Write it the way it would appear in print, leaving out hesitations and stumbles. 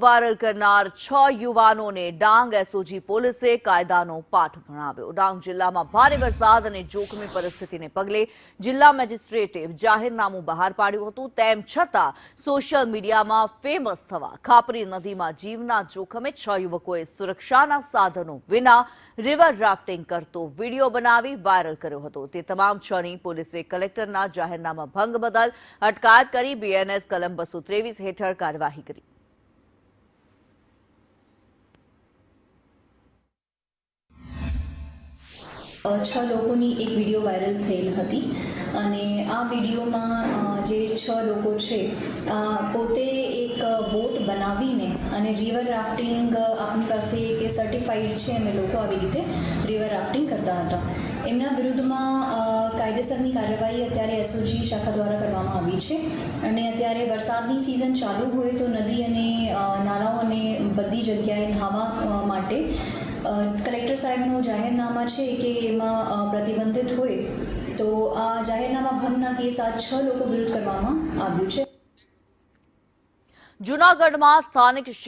Viral કરનાર 6 યુવાનોને Dang SOG પોલીસે કાયદાનો પાઠ ભણાવ્યો। ડાંગ જિલ્લામાં ભારે વરસાદ અને જોખમી પરિસ્થિતિને પગલે જિલ્લા મેજિસ્ટ્રેટે જાહેરનામું બહાર પાડ્યું હતું। તેમ છતાં સોશિયલ મીડિયામાં ફેમસ થવા ખાપરી નદીમાં જીવના જોખમે 6 યુવકોએ સુરક્ષાના સાધનો વિના રિવર રાફ્ટિંગ કરતો વિડીયો બનાવી વાયરલ કર્યો હતો। તે તમામ 6ની પોલીસે કલેક્ટરના જાહેરનામા ભંગ બદલ અટકાયત કરી બીએનએસ કલમ 223 હેઠળ કાર્યવાહી કરી। 6 લોકોની એક વિડીયો વાયરલ થયેલ હતી અને આ વિડીયોમાં જે 6 લોકો છે પોતે એક બોટ બનાવીને અને રિવર રાફ્ટિંગ આપણી પાસે કે સર્ટિફાઈડ છે અમે લોકો આવી રીતે રિવર રાફ્ટિંગ કરતા હતા। એમના વિરુદ્ધમાં કાયદેસરની કાર્યવાહી અત્યારે એસઓજી શાખા દ્વારા કરવામાં આવી છે અને અત્યારે વરસાદની સિઝન ચાલુ હોય તો નદી અને નાળાઓ અને બધી જગ્યાએ નહાવા માટે કલેક્ટર સાહેબનું જાહેરનામા છે કે એમાં પ્રતિબંધિત હોય તો આ જાહેરનામા ભંગના કેસ આ 6 લોકો વિરુદ્ધ કરવામાં આવ્યું છે। જૂનાગઢમાં સ્થાનિક